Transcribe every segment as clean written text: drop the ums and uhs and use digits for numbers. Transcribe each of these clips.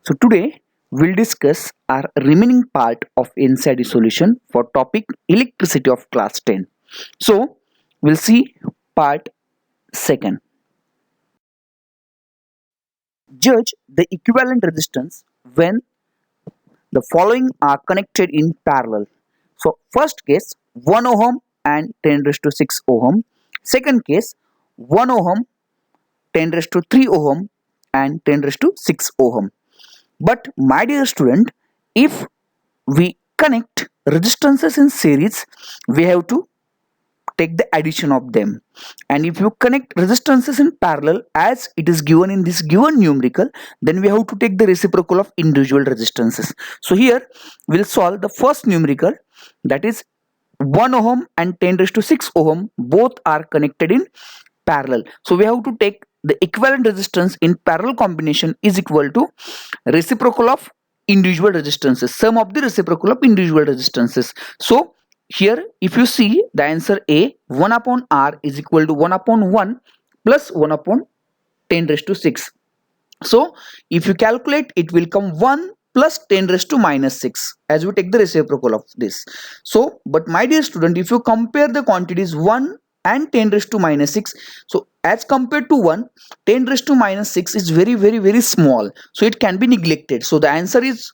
So today we'll discuss our remaining part of NCERT solution for topic electricity of class 10. So we'll see part second. Judge the equivalent resistance when the following are connected in parallel. So first case 1 ohm and 10 raised to 6 ohm. Second case 1 ohm, 10 raised to 3 ohm and 10 raised to 6 ohm. But my dear student, if we connect resistances in series, we have to take the addition of them. And if you connect resistances in parallel as it is given in this given numerical, then we have to take the reciprocal of individual resistances. So here we'll solve the first numerical, that is 1 ohm and 10 raised to 6 ohm both are connected in parallel. So we have to take the equivalent resistance in parallel combination is equal to reciprocal of individual resistances, sum of the reciprocal of individual resistances. So here if you see the answer A, 1 upon R is equal to 1 upon 1 plus 1 upon 10 raised to 6. So if you calculate, it will come 1 plus 10 raised to minus 6 as we take the reciprocal of this. So but my dear student, if you compare the quantities 1 and 10 raised to minus 6, so as compared to 1, 10 raised to minus 6 is very small, so it can be neglected. So the answer is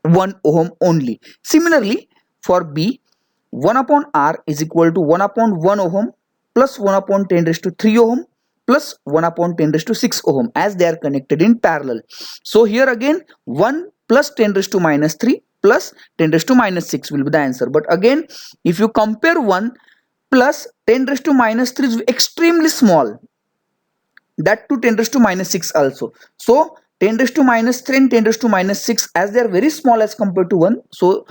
1 ohm only. Similarly for B, 1 upon R is equal to 1 upon 1 ohm plus 1 upon 10 raised to 3 ohm plus 1 upon 10 raised to 6 ohm as they are connected in parallel. So here again 1 plus 10 raised to minus 3 plus 10 raised to minus 6 will be the answer. But again if you compare 1 plus 10 raised to minus 3 is extremely small, that to 10 raised to minus 6 also. So 10 raised to minus 3 and 10 raised to minus 6 as they are very small as compared to 1, so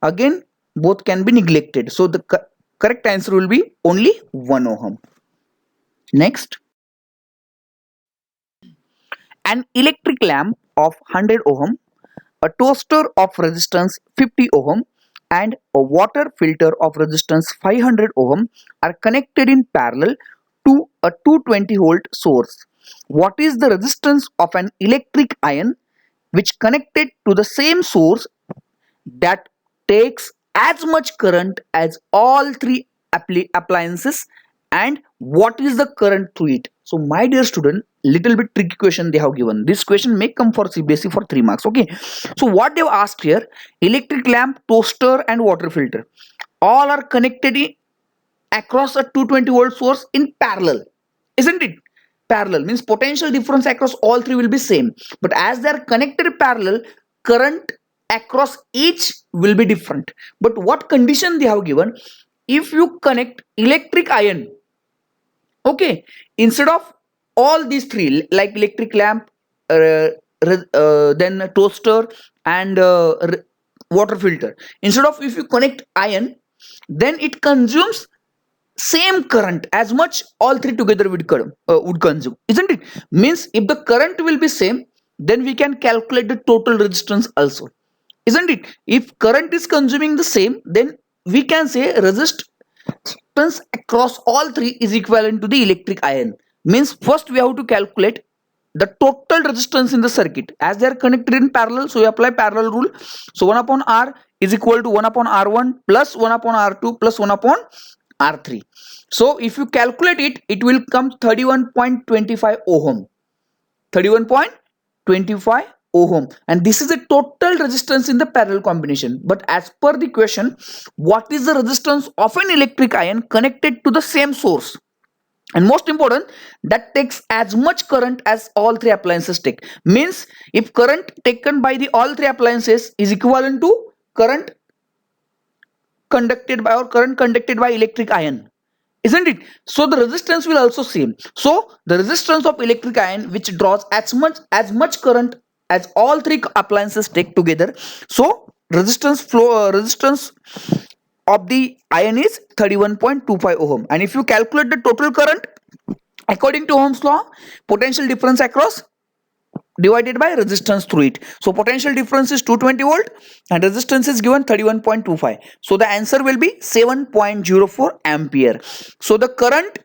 again both can be neglected. So the correct answer will be only 1 ohm. Next, an electric lamp of 100 ohm, a toaster of resistance 50 ohm and a water filter of resistance 500 ohm are connected in parallel to a 220 volt source. What is the resistance of an electric iron which connected to the same source that takes as much current as all three appliances, and what is the current through it? So my dear student, little bit tricky question they have given. This question may come for CBSE for 3 marks. Okay, so what they've asked here, electric lamp, toaster and water filter all are connected across a 220 volt source in parallel, isn't it? Parallel means potential difference across all three will be same, but as they are connected parallel, current across each will be different. But what condition they have given, if you connect electric iron, okay, instead of all these three like electric lamp, then toaster and water filter, instead of if you connect iron, then it consumes same current as much all three together would consume, isn't it? Means if the current will be same, then we can calculate the total resistance also, isn't it? If current is consuming the same, then we can say resistance across all three is equivalent to the electric iron. Means first we have to calculate the total resistance in the circuit as they are connected in parallel, so we apply parallel rule. So 1 upon R is equal to 1 upon R1 plus 1 upon R2 plus 1 upon R3. So if you calculate it, it will come 31.25 ohm. 31.25 ohm, and this is the total resistance in the parallel combination. But as per the question, what is the resistance of an electric iron connected to the same source? And most important, that takes as much current as all three appliances take. Means if current taken by the all three appliances is equivalent to current conducted by or current conducted by electric iron, isn't it? So the resistance will also same. So the resistance of electric iron which draws as much current as all three appliances take together, so resistance of the iron is 31.25 ohm. And if you calculate the total current according to Ohm's law, potential difference across divided by resistance through it. So potential difference is 220 volt and resistance is given 31.25. So the answer will be 7.04 ampere. So the current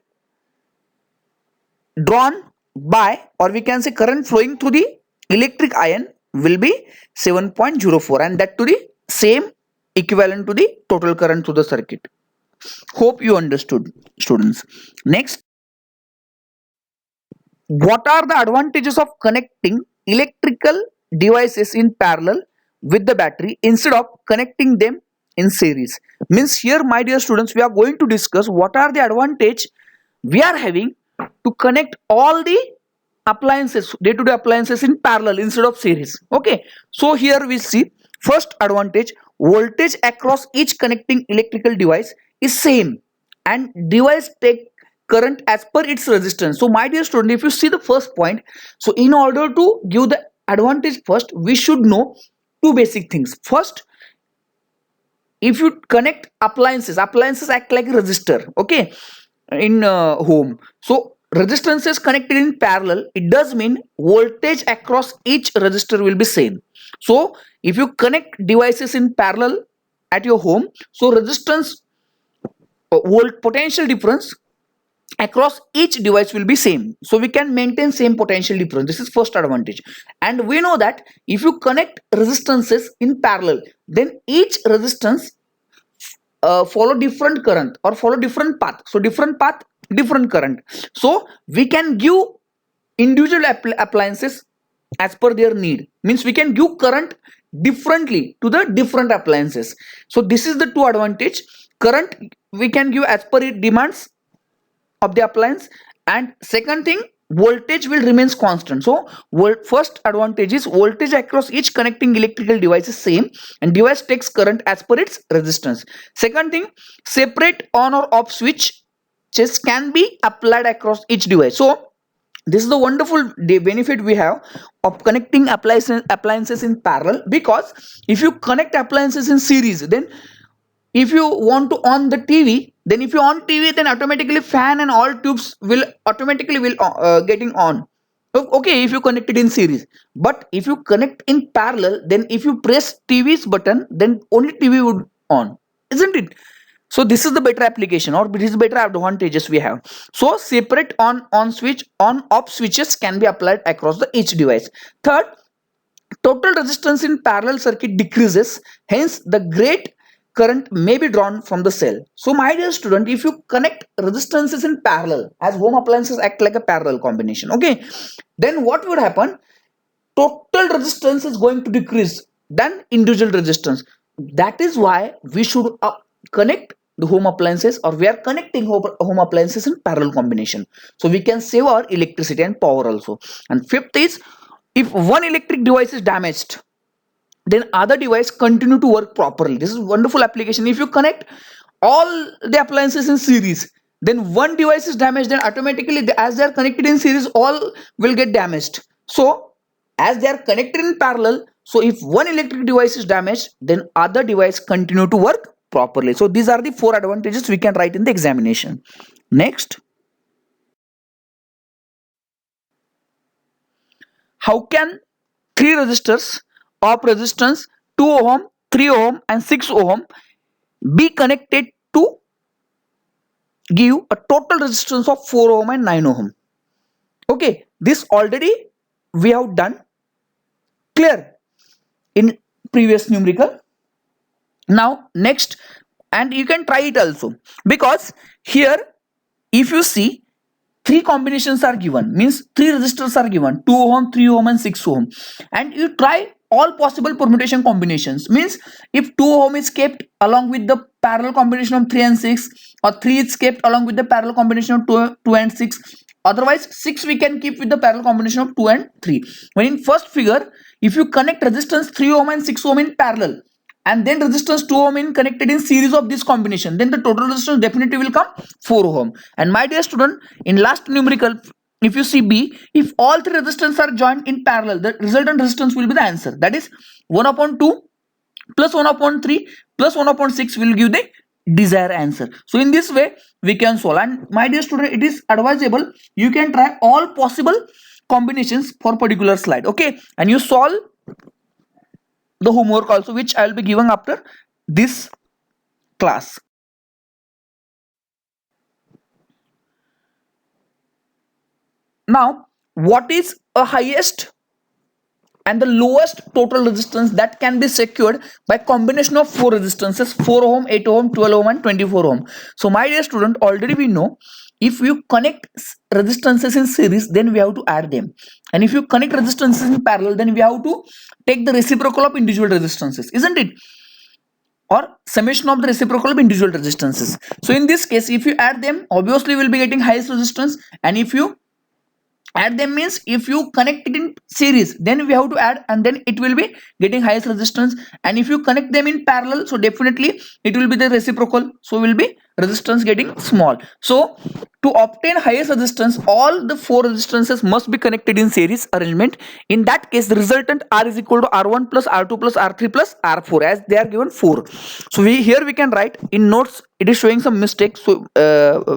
drawn by, or we can say current flowing through the electric iron will be 7.04, and that to the same equivalent to the total current to the circuit. Hope you understood, students. Next, what are the advantages of connecting electrical devices in parallel with the battery instead of connecting them in series? Means here, my dear students, we are going to discuss what are the advantage we are having to connect all the appliances, day-to-day appliances in parallel instead of series. Okay, so here we see first advantage: voltage across each connecting electrical device is same, and device take current as per its resistance. So my dear student, if you see the first point, so in order to give the advantage, first we should know two basic things. First, if you connect appliances act like a resistor, okay, in home. So resistances connected in parallel, it does mean voltage across each resistor will be same. So if you connect devices in parallel at your home, so resistance, volt potential difference across each device will be same, so we can maintain same potential difference. This is first advantage. And we know that if you connect resistances in parallel, then each resistance follow different current or follow different path, so different path, different current. So we can give individual appliances as per their need, means we can give current differently to the different appliances. So this is the two advantage. Current we can give as per it demands of the appliance, and second thing, voltage will remains constant. So first advantage is voltage across each connecting electrical device is same, and device takes current as per its resistance. Second thing, separate on or off switch just can be applied across each device. So this is the wonderful benefit we have of connecting appliances in parallel, because if you connect appliances in series, then if you want to on the TV, then if you on TV, then automatically fan and all tubes will automatically will getting on. Okay, if you connect it in series. But if you connect in parallel, then if you press TV's button, then only TV would on, isn't it? So this is the better application, or this is better advantages we have. So separate on switch, on off switches can be applied across the each device. Third, total resistance in parallel circuit decreases, hence the great current may be drawn from the cell. So my dear student, if you connect resistances in parallel, as home appliances act like a parallel combination, okay, then what would happen? Total resistance is going to decrease than individual resistance. That is why we should connect the home appliances, or we are connecting home appliances in parallel combination, so we can save our electricity and power also. And fifth is, if one electric device is damaged, then other device continue to work properly. This is wonderful application. If you connect all the appliances in series, then one device is damaged, then automatically as they are connected in series, all will get damaged. So as they are connected in parallel, so if one electric device is damaged, then other device continue to work properly. So these are the four advantages we can write in the examination. Next, how can three resistors of resistance 2 ohm, 3 ohm and 6 ohm be connected to give a total resistance of 4 ohm and 9 ohm? Okay, this already we have done clear in previous numerical. Now next, and you can try it also, because here if you see three combinations are given, means three resistors are given, 2 ohm, 3 ohm and 6 ohm, and you try all possible permutation combinations. Means if 2 ohm is kept along with the parallel combination of 3 and 6, or 3 is kept along with the parallel combination of 2 and 6, otherwise 6 we can keep with the parallel combination of 2 and 3. When in first figure, if you connect resistance 3 ohm and 6 ohm in parallel, and then resistance 2 ohm in connected in series of this combination, then the total resistance definitely will come 4 ohm. And my dear student, in last numerical, if you see B, if all three resistance are joined in parallel, the resultant resistance will be the answer, that is 1 upon 2 plus 1 upon 3 plus 1 upon 6 will give the desired answer. So in this way we can solve. And my dear student, it is advisable you can try all possible combinations for particular slide, okay, and you solve the homework also, which I will be giving after this class. Now, what is a highest and the lowest total resistance that can be secured by combination of four resistances: 4 ohm, 8 ohm, 12 ohm and 24 ohm. So my dear student, already we know if you connect resistances in series, then we have to add them, and if you connect resistances in parallel, then we have to take the reciprocal of individual resistances, isn't it? Or summation of the reciprocal of individual resistances. So in this case, if you add them, obviously we will be getting highest resistance, and if you add them means if you connect it in series, then we have to add, and then it will be getting highest resistance. And if you connect them in parallel, so definitely it will be the reciprocal, so will be resistance getting small. So to obtain highest resistance, all the four resistances must be connected in series arrangement. In that case, the resultant R is equal to R1 plus R2 plus R3 plus R4, as they are given 4. So we here we can write in notes, it is showing some mistake, so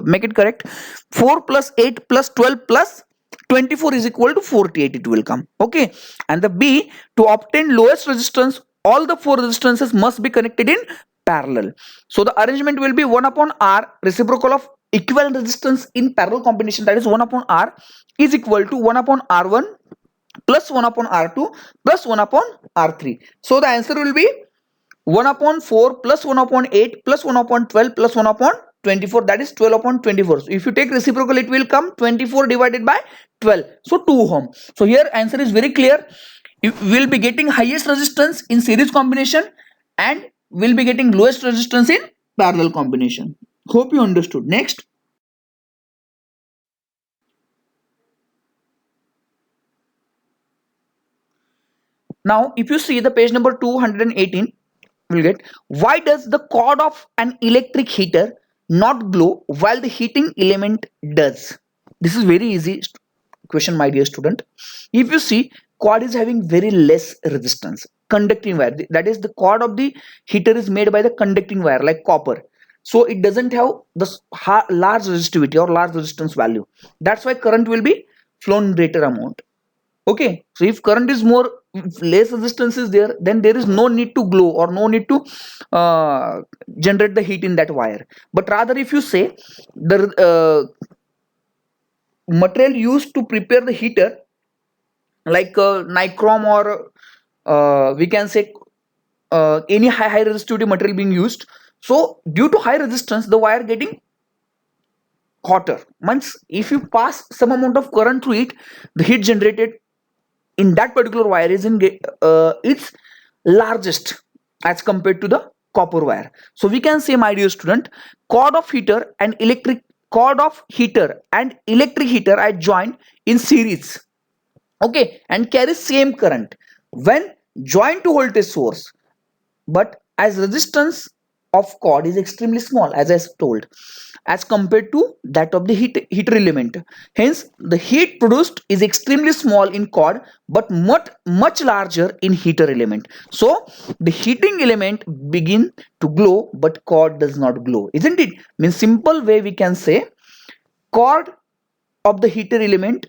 make it correct. 4 plus 8 plus 12 plus 24 is equal to 48, it will come. Okay, and the B, to obtain lowest resistance, all the four resistances must be connected in parallel. So the arrangement will be 1 upon R, reciprocal of equivalent resistance in parallel combination, that is 1 upon R is equal to 1 upon R1 plus 1 upon R2 plus 1 upon R3. So the answer will be 1 upon 4 plus 1 upon 8 plus 1 upon 12 plus 1 upon 24, that is 12 upon 24. So if you take reciprocal, it will come 24 divided by 12, so 2 ohm. So here answer is very clear. You will be getting highest resistance in series combination and will be getting lowest resistance in parallel combination. Hope you understood. Next, now if you see the page number 218, will get, why does the cord of an electric heater not glow while the heating element does? This is very easy question, my dear student. If you see, cord is having very less resistance, conducting wire, that is the cord of the heater is made by the conducting wire like copper, so it doesn't have the large resistivity or large resistance value. That's why current will be flown greater amount. Okay, so if current is more, if less resistance is there, then there is no need to glow or no need to generate the heat in that wire. But rather, if you say the material used to prepare the heater like nichrome or we can say any high resistivity material being used, so due to high resistance, the wire getting hotter. Means if you pass some amount of current through it, the heat generated in that particular wire is in its largest as compared to the copper wire. So we can say, my dear student, cord of heater and electric heater are joined in series, okay, and carry same current when joined to voltage source, but as resistance of cord is extremely small, as I told, as compared to that of the heater element. Hence the heat produced is extremely small in cord but much larger in heater element. So the heating element begin to glow but cord does not glow, isn't it? Means simple way we can say, cord of the heater element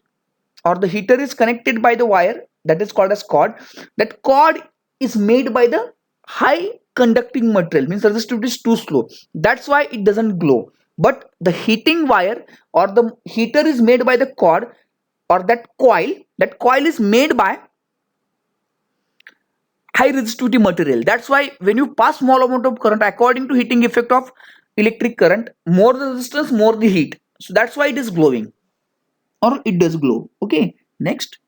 or the heater is connected by the wire, that is called as cord. That cord is made by the high conducting material, means resistivity is too slow, that's why it doesn't glow. But the heating wire or the heater is made by the cord or that coil is made by high resistivity material. That's why when you pass small amount of current, according to heating effect of electric current, more the resistance, more the heat, so that's why it is glowing or it does glow. Okay, next.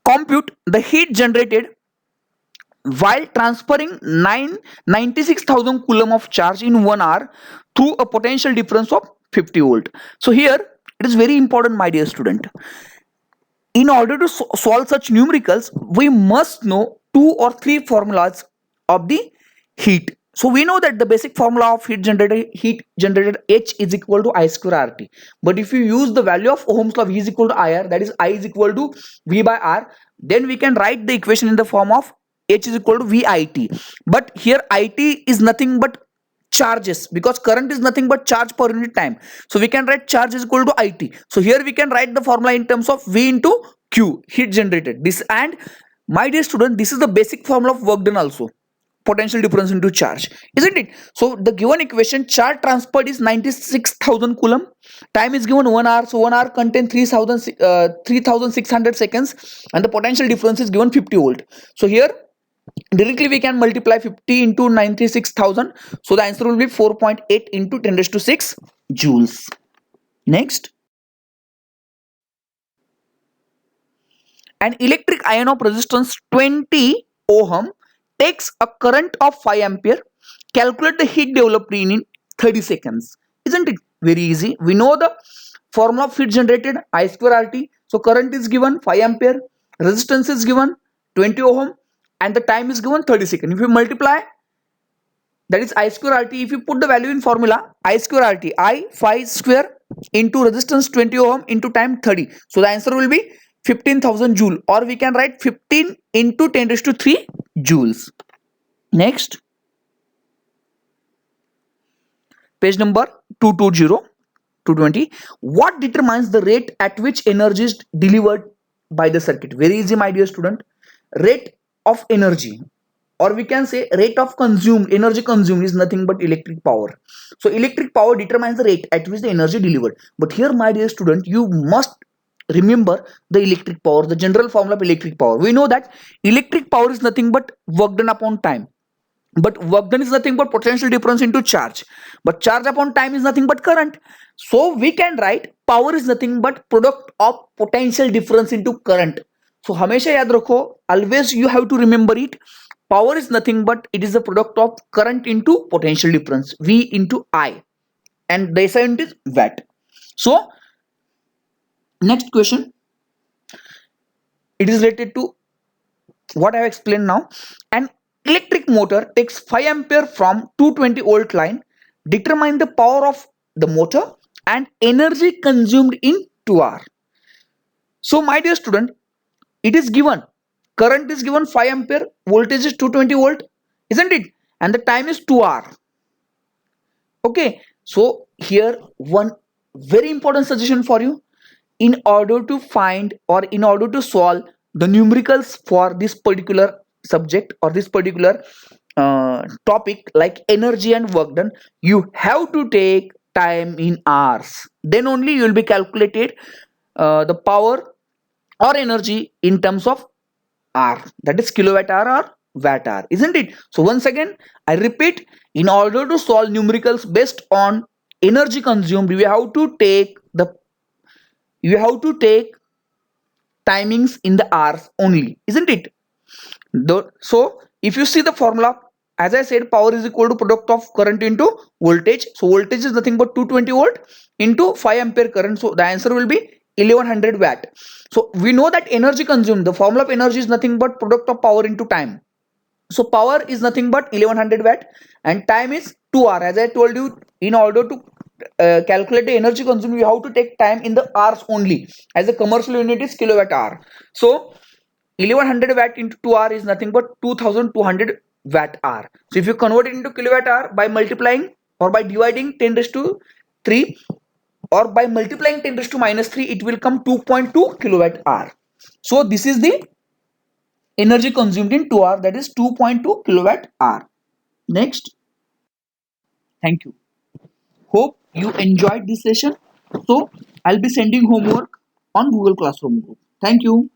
Compute the heat generated while transferring 96,000 coulomb of charge in 1 hour through a potential difference of 50 volt. So here it is very important, my dear student. In order to solve such numericals, we must know 2 or 3 formulas of the heat. So we know that the basic formula of heat generated H is equal to I square RT. But if you use the value of Ohm's law, V is equal to IR, that is I is equal to V by R, then we can write the equation in the form of H is equal to VIT. But here IT is nothing but charges, because current is nothing but charge per unit time. So we can write charge is equal to IT. So here we can write the formula in terms of V into Q, heat generated. This, and my dear student, this is the basic formula of work done also. potential difference into charge, isn't it? So the given equation, charge transferred is 96,000 coulomb, time is given 1 hour, so 1 hour contain 3600 seconds, and the potential difference is given 50 volt. So here directly we can multiply 50 into 96,000, so the answer will be 4.8 into 10 raised to 6 joules. Next, an electric iron of resistance 20 ohm takes a current of 5 ampere. Calculate the heat developed in 30 seconds. Isn't it very easy? We know the formula of heat generated, I square RT. So current is given 5 ampere, resistance is given 20 ohm, and the time is given 30 seconds. If you multiply, that is I square RT. If you put the value in formula, I square RT, I 5 square into resistance 20 ohm into time 30. So the answer will be 15,000 joule, or we can write 15 into 10 raised to 3 joules. Next, page number 220. What determines the rate at which energy is delivered by the circuit? Very easy, my dear student. Rate of energy, or we can say rate of consumed, energy consumed is nothing but electric power. So electric power determines the rate at which the energy delivered. But here, my dear student, you must remember the electric power, the general formula of electric power. We know that electric power is nothing but work done upon time, but work done is nothing but potential difference into charge, but charge upon time is nothing but current. So we can write power is nothing but product of potential difference into current. So हमेशा याद रखो, always you have to remember it, power is nothing but it is the product of current into potential difference, V into I, and the SI unit is watt. So next question, it is related to what I have explained now. An electric motor takes 5 ampere from 220 volt line. Determine the power of the motor and energy consumed in 2 hours. So my dear student, it is given, current is given 5 ampere, voltage is 220 volt, isn't it? And the time is 2 hours. Okay, so here one very important suggestion for you. In order to find, or in order to solve the numericals for this particular subject or this particular topic like energy and work done, you have to take time in hours. Then only you will be calculated the power or energy in terms of hour, that is kilowatt hour or watt hour, isn't it? So once again I repeat, in order to solve numericals based on energy consumed, you have to take timings in the hours only, isn't it? So if you see the formula, as I said, power is equal to product of current into voltage. So voltage is nothing but 220 volt into 5 ampere current. So the answer will be 1100 watt. So we know that energy consumed, the formula of energy is nothing but product of power into time. So power is nothing but 1100 watt and time is 2 hour. As I told you, in order to calculate the energy consumed, you have to take time in the hours only, as the commercial unit is kilowatt hour. So 1100 watt into 2 hour is nothing but 2200 watt hour. So if you convert it into kilowatt hour by multiplying or by dividing 10 raised to 3 or by multiplying 10 raised to minus 3, it will come 2.2 kilowatt hour. So this is the energy consumed in 2 hours, that is 2.2 kilowatt hour. Next, thank you. Hope you enjoyed this session. So I'll be sending homework on Google Classroom group. Thank you.